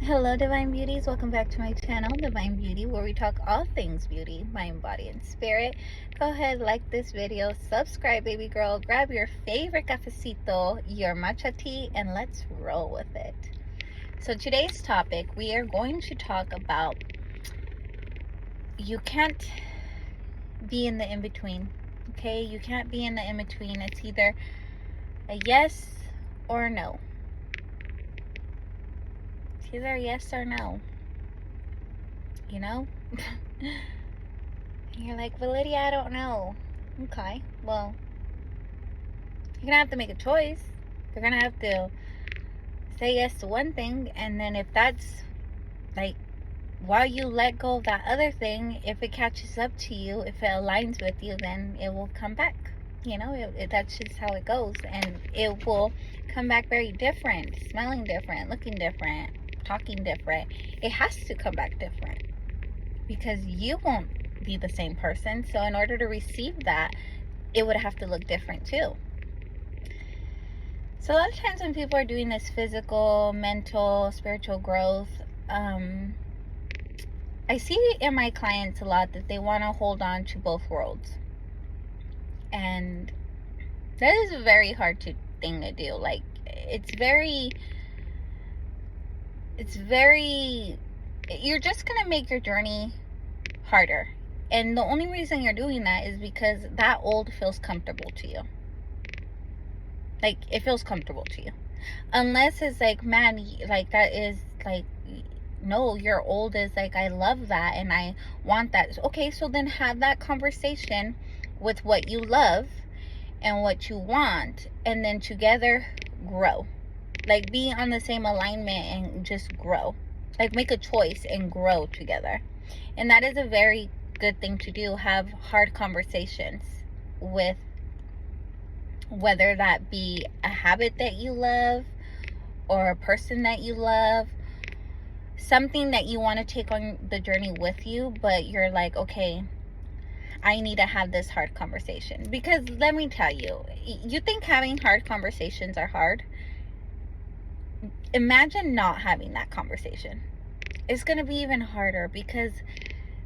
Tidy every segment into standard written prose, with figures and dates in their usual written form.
Hello, Divine Beauties. Welcome back to my channel, Divine Beauty, where we talk all things beauty, mind, body, and spirit. Go ahead, like this video, subscribe, baby girl, grab your favorite cafecito, your matcha tea, and let's roll with it. So today's topic, we are going to talk about you can't be in the in-between, okay? You can't be in the in-between. It's either a yes or a no. It's either a yes or no. You know? You're like, well, Lydia, I don't know. Okay, well, you're gonna have to make a choice. You're gonna have to say yes to one thing, and then if that's like, while you let go of that other thing, if it catches up to you, if it aligns with you, then it will come back. You know, that's just how it goes, and it will come back very different, smelling different, looking different, talking different. It has to come back different because you won't be the same person. So in order to receive that, it would have to look different too. So a lot of times when people are doing this physical, mental, spiritual growth, I see in my clients a lot that they want to hold on to both worlds. And that is a very hard thing to do. Like, it's very, you're just going to make your journey harder. And the only reason you're doing that is because that old feels comfortable to you. Like, it feels comfortable to you. Unless it's like, man, like, that is like, no, your old is like, I love that and I want that. Okay, so then have that conversation with what you love and what you want, and then together grow. Like, be on the same alignment and just grow. Like, make a choice and grow together. And that is a very good thing to do. Have hard conversations with, whether that be a habit that you love or a person that you love, something that you want to take on the journey with you, but you're like, okay, I need to have this hard conversation. Because let me tell you, you think having hard conversations are hard? Imagine not having that conversation. It's going to be even harder because,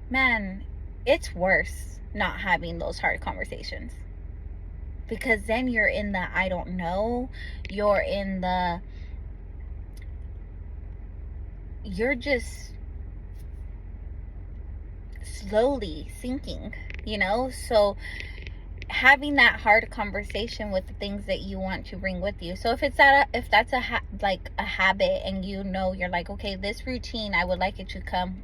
man, it's worse not having those hard conversations. Because then you're in the I don't know. You're just slowly sinking, you know? So having that hard conversation with the things that you want to bring with you. So if that's a habit, and you know, you're like, okay, this routine, I would like it to come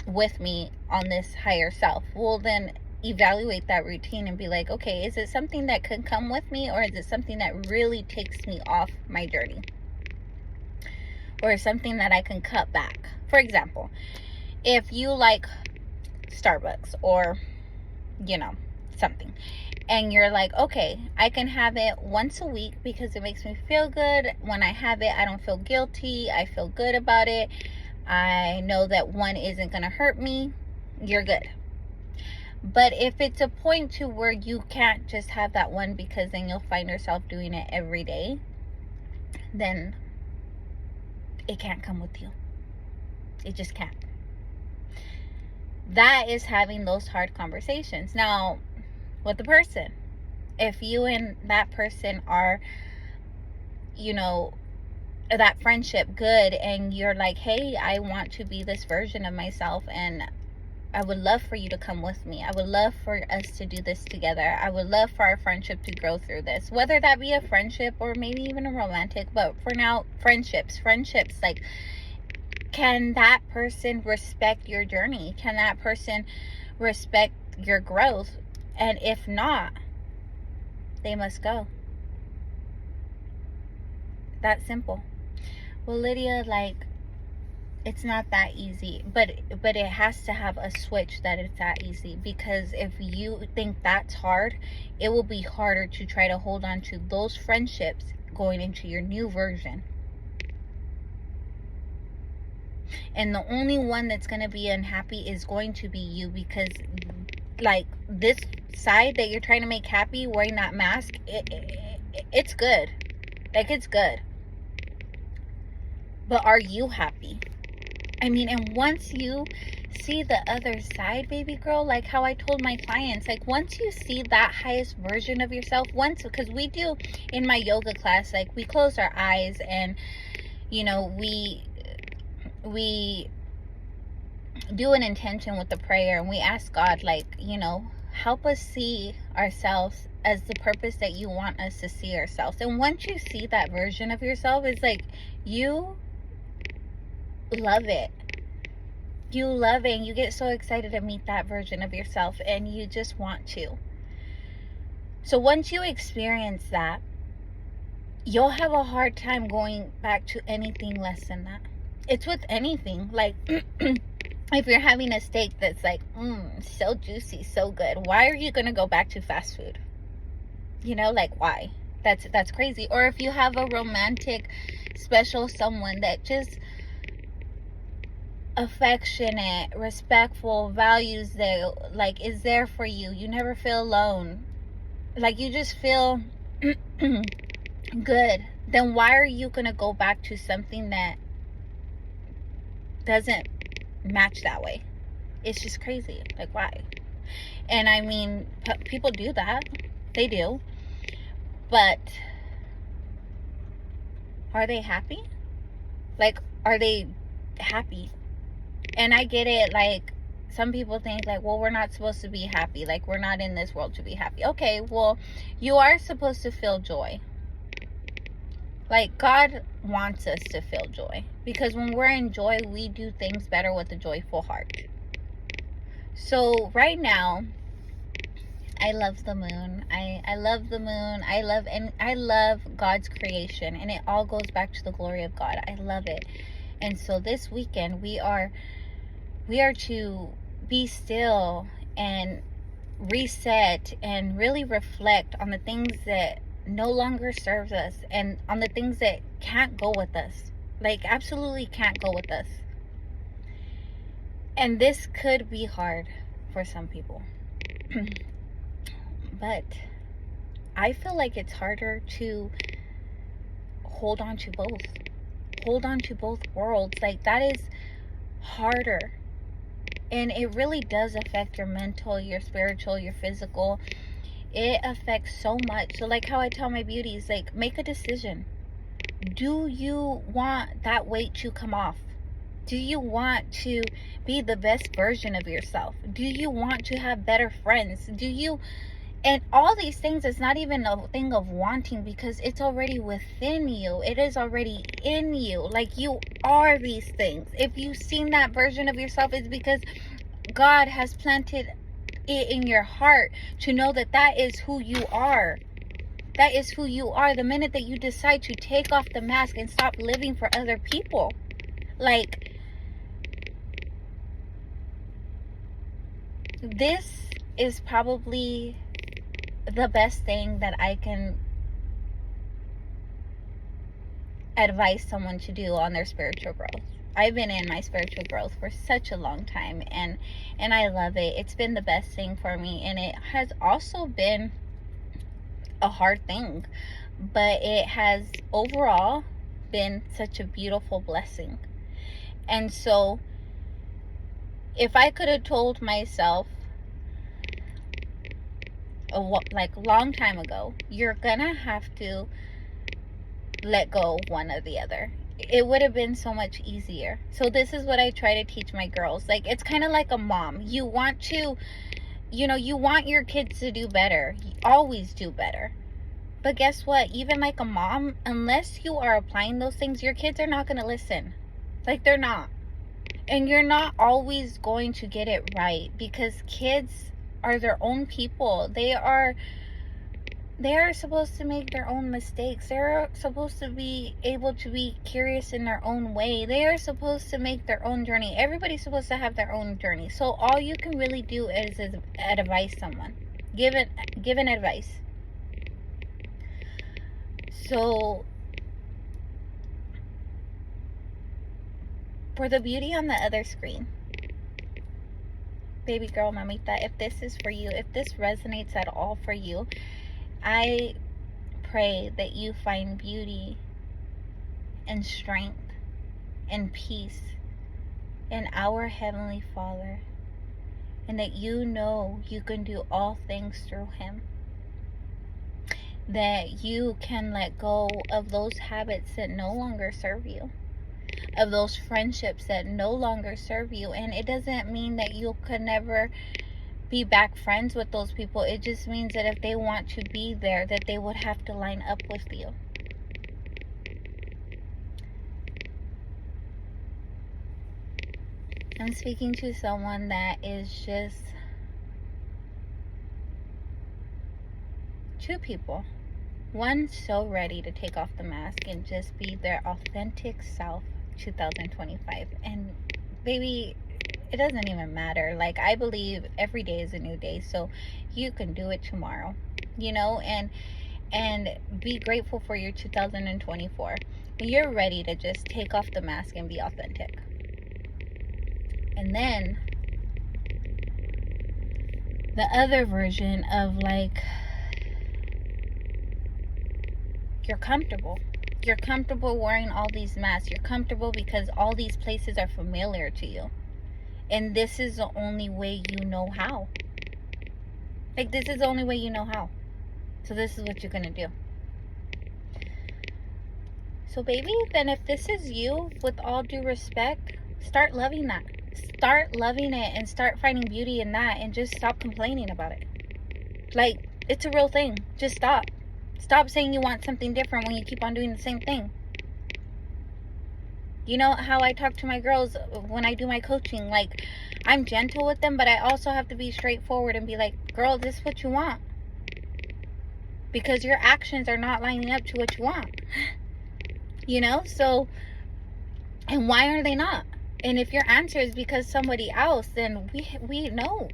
with me on this higher self. Well, then evaluate that routine and be like, okay, is it something that could come with me, or is it something that really takes me off my journey, or something that I can cut back? For example, if you like Starbucks or, you know, something, and you're like, okay, I can have it once a week because it makes me feel good. When I have it, I don't feel guilty. I feel good about it. I know that one isn't going to hurt me. You're good. But if it's a point to where you can't just have that one, because then you'll find yourself doing it every day, then it can't come with you. It just can't. That is having those hard conversations. Now, with the person, if you and that person are, you know, that friendship good, and you're like, hey, I want to be this version of myself, and I would love for you to come with me. I would love for us to do this together. I would love for our friendship to grow through this, whether that be a friendship or maybe even a romantic. But for now, friendships, like, can that person respect your journey? Can that person respect your growth? And if not, they must go. That simple. Well, Lydia, like, it's not that easy, but it has to have a switch that it's that easy. Because if you think that's hard, it will be harder to try to hold on to those friendships going into your new version. And the only one that's going to be unhappy is going to be you, because like, this side that you're trying to make happy, wearing that mask, it's good. Like, it's good. But are you happy? I mean, and once you see the other side, baby girl, like how I told my clients, like once you see that highest version of yourself, because we do in my yoga class, like we close our eyes and, you know, we do an intention with the prayer, and we ask God, like, you know, help us see ourselves as the purpose that you want us to see ourselves. And once you see that version of yourself, it's like you love it. You love it, and you get so excited to meet that version of yourself, and you just want to. So once you experience that, you'll have a hard time going back to anything less than that. It's with anything. Like, if you're having a steak that's like, so juicy, so good, why are you going to go back to fast food? You know, like, why? That's crazy. Or if you have a romantic, special someone that just affectionate, respectful, values that, like, is there for you, you never feel alone, like you just feel good, then why are you going to go back to something that doesn't match that way? It's just crazy. Like, why? And I mean, people do that. They do. But are they happy? Like, are they happy? And I get it, like, some people think, like, well, we're not supposed to be happy. Like, we're not in this world to be happy. Okay, well, you are supposed to feel joy. Like, God wants us to feel joy. Because when we're in joy, we do things better with a joyful heart. So, right now, I love the moon. I love the moon. I love God's creation. And it all goes back to the glory of God. I love it. And so this weekend, we are to be still and reset and really reflect on the things that no longer serves us, and on the things that can't go with us, like absolutely can't go with us. And this could be hard for some people. But I feel like it's harder to hold on to both worlds. Like, that is harder. And it really does affect your mental, your spiritual, your physical. It affects so much. So like how I tell my beauties, like, make a decision. Do you want that weight to come off? Do you want to be the best version of yourself? Do you want to have better friends? And all these things, is not even a thing of wanting, because it's already within you. It is already in you. Like, you are these things. If you've seen that version of yourself, it's because God has planted it in your heart to know that that is who you are. That is who you are. The minute that you decide to take off the mask and stop living for other people, like, this is probably the best thing that I can advise someone to do on their spiritual growth. I've been in my spiritual growth for such a long time, and I love it. It's been the best thing for me, and it has also been a hard thing, but it has overall been such a beautiful blessing. And so if I could have told myself like long time ago, you're gonna have to let go one or the other, it would have been so much easier. So this is what I try to teach my girls. Like, it's kind of like a mom. You want to, you want your kids to do better. You always do better. But guess what? Even like a mom, unless you are applying those things, your kids are not going to listen. Like, they're not. And you're not always going to get it right, because kids are their own people. They are supposed to make their own mistakes. They're supposed to be able to be curious in their own way. They are supposed to make their own journey. Everybody's supposed to have their own journey. So all you can really do is advise someone. Give an advice. So for the beauty on the other screen, baby girl, mamita, if this is for you, if this resonates at all for you, I pray that you find beauty and strength and peace in our Heavenly Father, and that you know you can do all things through Him. That you can let go of those habits that no longer serve you, of those friendships that no longer serve you. And it doesn't mean that you could never be back friends with those people. It just means that if they want to be there, that they would have to line up with you. I'm speaking to someone that is just two people. One so ready to take off the mask and just be their authentic self 2025. And baby, it doesn't even matter. Like, I believe every day is a new day, so you can do it tomorrow, you know, and be grateful for your 2024. You're ready to just take off the mask and be authentic. And then the other version of, like, you're comfortable. You're comfortable wearing all these masks. You're comfortable because all these places are familiar to you. And this is the only way you know how. Like, this is the only way you know how. So this is what you're going to do. So baby, then if this is you, with all due respect, start loving that. Start loving it and start finding beauty in that, and just stop complaining about it. Like, it's a real thing. Just stop. Stop saying you want something different when you keep on doing the same thing. You know how I talk to my girls when I do my coaching? Like, I'm gentle with them, but I also have to be straightforward and be like, girl, this is what you want. Because your actions are not lining up to what you want. You know? So, and why are they not? And if your answer is because somebody else, then we know.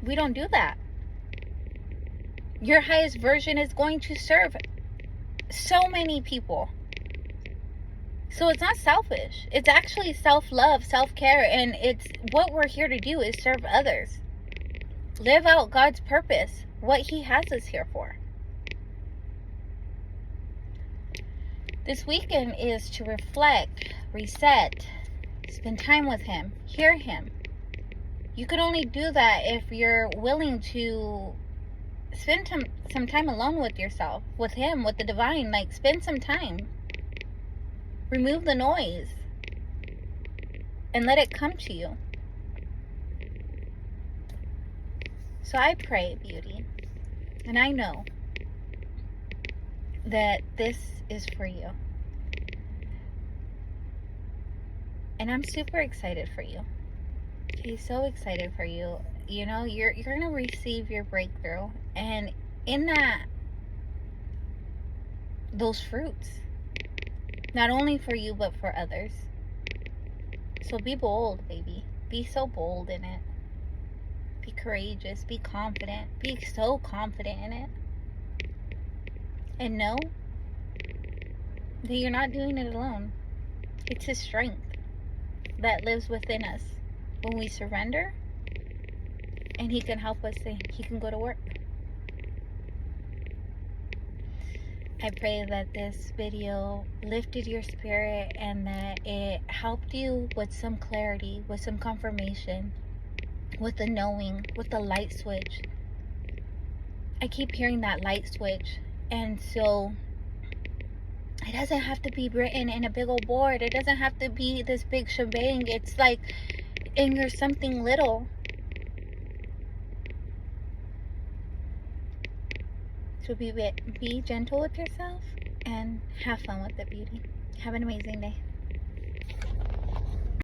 We don't do that. Your highest version is going to serve so many people. So it's not selfish. It's actually self-love, self-care, and it's what we're here to do is serve others. Live out God's purpose, what He has us here for. This weekend is to reflect, reset, spend time with Him, hear Him. You can only do that if you're willing to spend some time alone with yourself, with Him, with the divine. Like, spend some time. Remove the noise and let it come to you. So I pray, beauty, and I know that this is for you. And I'm super excited for you. Okay, so excited for you. You know, you're going to receive your breakthrough. And in that, those fruits, not only for you, but for others. So be bold, baby. Be so bold in it. Be courageous. Be confident. Be so confident in it. And know that you're not doing it alone. It's His strength that lives within us when we surrender, and He can help us, and He can go to work. I pray that this video lifted your spirit and that it helped you with some clarity, with some confirmation, with the knowing, with the light switch. I keep hearing that light switch, and so it doesn't have to be written in a big old board. It doesn't have to be this big shebang. It's like in your something little. So be gentle with yourself and have fun with the beauty. Have an amazing day.